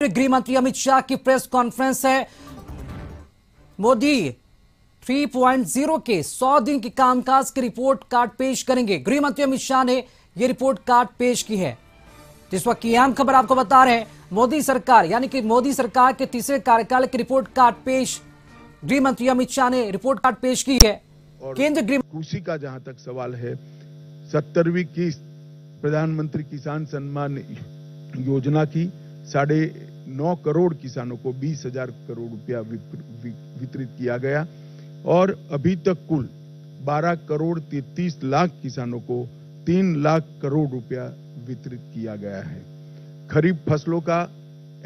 गृह मंत्री अमित शाह की प्रेस कॉन्फ्रेंस है। मोदी 3.0 के 100 दिन के कामकाज की रिपोर्ट कार्ड पेश करेंगे। गृह मंत्री अमित शाह ने यह रिपोर्ट कार्ड पेश की है। इस वक्त की अहम खबर आपको बता रहे हैं, मोदी सरकार यानी कि मोदी सरकार के तीसरे कार्यकाल की रिपोर्ट कार्ड पेश गृह मंत्री अमित शाह ने रिपोर्ट कार्ड पेश की है। केंद्र गृह कृषि का जहां तक सवाल है, 70वीं किस्त प्रधानमंत्री किसान सम्मान योजना की 9.5 करोड़ किसानों को 20,000 करोड़ रुपया वितरित किया गया और अभी तक कुल 12 करोड़ 33 लाख किसानों को 3 लाख करोड़ रुपया वितरित किया गया है। खरीफ फसलों का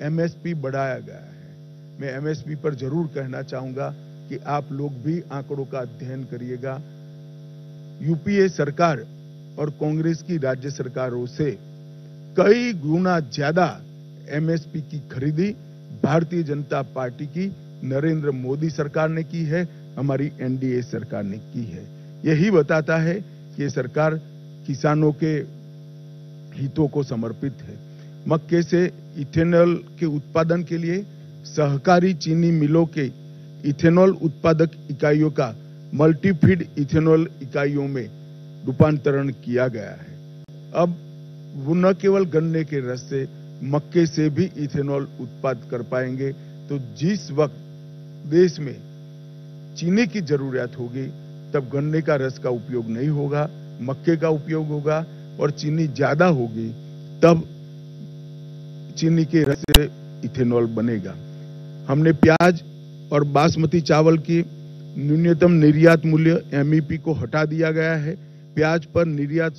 एमएसपी बढ़ाया गया है। मैं एमएसपी पर जरूर कहना चाहूंगा कि आप लोग भी आंकड़ों का अध्ययन करिएगा। यूपीए सरकार और कांग्रेस की राज्य सरकारों से कई गुना ज्यादा एमएसपी की खरीदी भारतीय जनता पार्टी की नरेंद्र मोदी सरकार ने की है, हमारी एनडीए सरकार ने की है। यही बताता है कि ये सरकार किसानों के हितों को समर्पित है। मक्के से इथेनॉल के उत्पादन के लिए सहकारी चीनी मिलों के इथेनॉल उत्पादक इकाइयों का मल्टीफीड इथेनॉल इकाइयों में रूपांतरण किया गया है। अब वो न केवल गन्ने के रस से, मक्के से भी इथेनॉल उत्पाद कर पाएंगे। तो जिस वक्त देश में चीनी की जरूरत होगी तब गन्ने का रस का उपयोग नहीं होगा, मक्के का उपयोग होगा और चीनी ज्यादा होगी तब चीनी के रस से इथेनॉल बनेगा। हमने प्याज और बासमती चावल की न्यूनतम निर्यात मूल्य एमईपी को हटा दिया गया है। प्याज पर निर्यात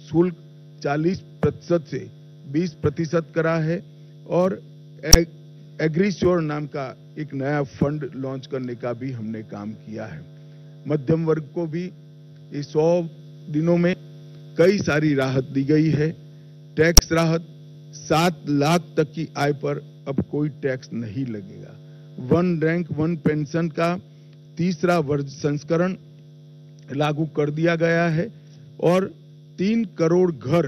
शुल्क 40% से 20% करा है और एग्रीश्योर नाम का एक नया फंड लॉन्च करने का भी हमने काम किया है। मध्यम वर्ग को भी इस 100 दिनों में कई सारी राहत दी गई है। टैक्स राहत, 7 लाख तक की आय पर अब कोई टैक्स नहीं लगेगा। 1 रैंक 1 पेंशन का तीसरा संस्करण लागू कर दिया गया है और 3 करोड़ घर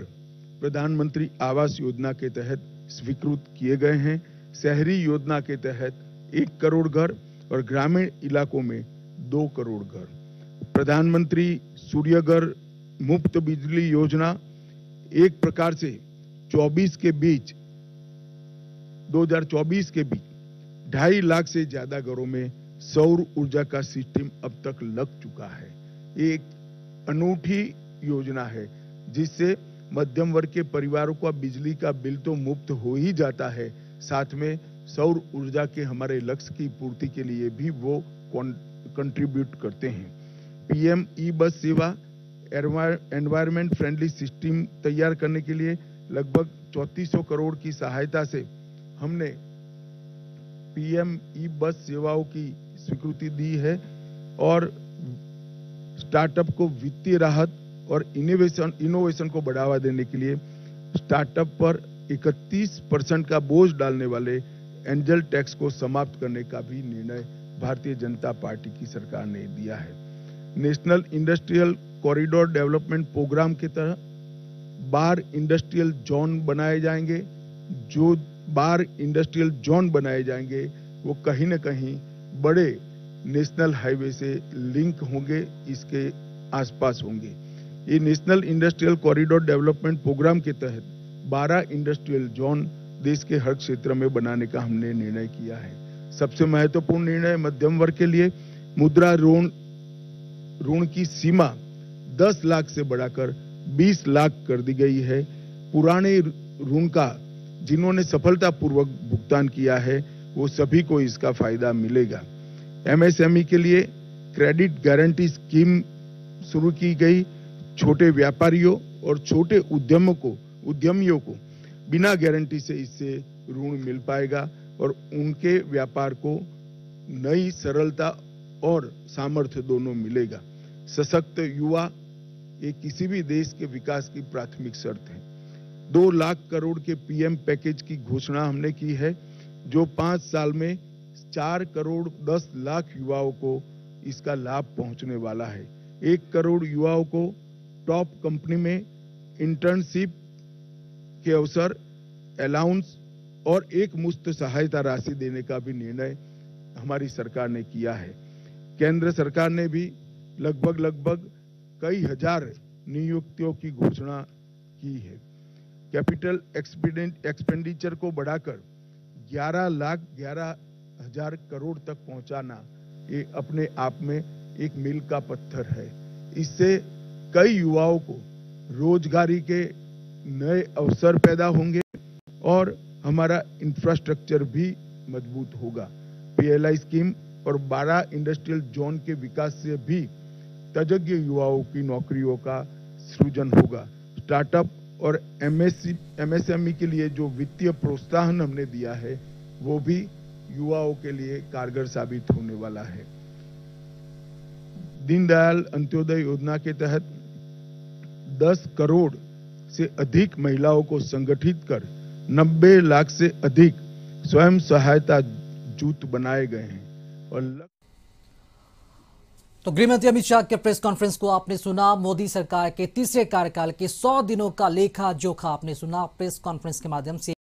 प्रधानमंत्री आवास योजना के तहत स्वीकृत किए गए हैं। शहरी योजना के तहत 1 करोड़ घर और ग्रामीण इलाकों में 2 करोड़ घर। प्रधानमंत्री सूर्यघर मुफ्त बिजली योजना एक प्रकार से 2024 के बीच 2.5 लाख से ज्यादा घरों में सौर ऊर्जा का सिस्टम अब तक लग चुका है। एक अनूठी योजना है जिससे मध्यम वर्ग के परिवारों का बिजली का बिल तो मुफ्त हो ही जाता है, साथ में सौर ऊर्जा के हमारे लक्ष्य की पूर्ति के लिए भी वो कंट्रीब्यूट करते हैं। पीएम ई बस सेवा एनवायरमेंट फ्रेंडली सिस्टम तैयार करने के लिए लगभग 3400 करोड़ की सहायता से हमने पीएम ई बस सेवाओं की स्वीकृति दी है और स्टार्टअप को वित्तीय राहत और इनोवेशन को बढ़ावा देने के लिए स्टार्टअप पर 31% का बोझ डालने वाले एंजल टैक्स को समाप्त करने का भी निर्णय भारतीय जनता पार्टी की सरकार ने दिया है। National industrial corridor development programme के तहत 12 इंडस्ट्रियल जोन बनाए जाएंगे। जो 12 इंडस्ट्रियल जोन बनाए जाएंगे वो कहीं न कहीं बड़े नेशनल हाईवे से लिंक होंगे, इसके आसपास होंगे। ये national industrial corridor development programme के तहत 12 इंडस्ट्रियल जोन देश के हर क्षेत्र में बनाने का हमने निर्णय किया है। सबसे महत्वपूर्ण निर्णय मध्यम वर्ग के लिए मुद्रा ऋण की सीमा 10 लाख से बढ़ाकर 20 लाख कर दी गई है। पुराने ऋण का जिन्होंने सफलतापूर्वक भुगतान किया है वो सभी को इसका फायदा मिलेगा। एमएसएमई के लिए क्रेडिट गारंटी स्कीम शुरू की गई। छोटे व्यापारियों और छोटे उद्यमियों को बिना गारंटी से इससे ऋण मिल पाएगा और उनके व्यापार को नई सरलता और सामर्थ्य दोनों मिलेगा। सशक्त युवा ये किसी भी देश के विकास की प्राथमिक शर्त है। 2 लाख करोड़ के पीएम पैकेज की घोषणा हमने की है जो 5 साल में 4 करोड़ 10 लाख युवाओं को इसका लाभ पहुंचने वाला है। 1 करोड़ युवाओं को टॉप कंपनी में इंटर्नशिप के अवसर, अलाउंस और एक मुश्त सहायता राशि देने का भी निर्णय हमारी सरकार ने किया है। केंद्र सरकार ने भी लगभग कई हजार नियुक्तियों की घोषणा की है। कैपिटल एक्सपेंडिचर को बढ़ाकर 11,11,000 करोड़ तक पहुंचाना ये अपने आप में एक मील का पत्थर है। इससे कई युवाओं को रोजगारी के नए अवसर पैदा होंगे और हमारा इंफ्रास्ट्रक्चर भी मजबूत होगा। PLI स्कीम और 12 इंडस्ट्रियल जोन के विकास से भी तजज्ञ युवाओं की नौकरियों का सृजन होगा। स्टार्टअप और MSME के लिए जो वित्तीय प्रोत्साहन हमने दिया है वो भी युवाओं के लिए कारगर साबित होने वाला है। दीनदयाल अंत्योदय योजना के तहत 10 करोड़ से अधिक महिलाओं को संगठित कर 90 लाख से अधिक स्वयं सहायता जूथ बनाए गए हैं। और तो गृहमंत्री अमित शाह के प्रेस कॉन्फ्रेंस को आपने सुना। मोदी सरकार के तीसरे कार्यकाल के 100 दिनों का लेखा जोखा आपने सुना प्रेस कॉन्फ्रेंस के माध्यम से।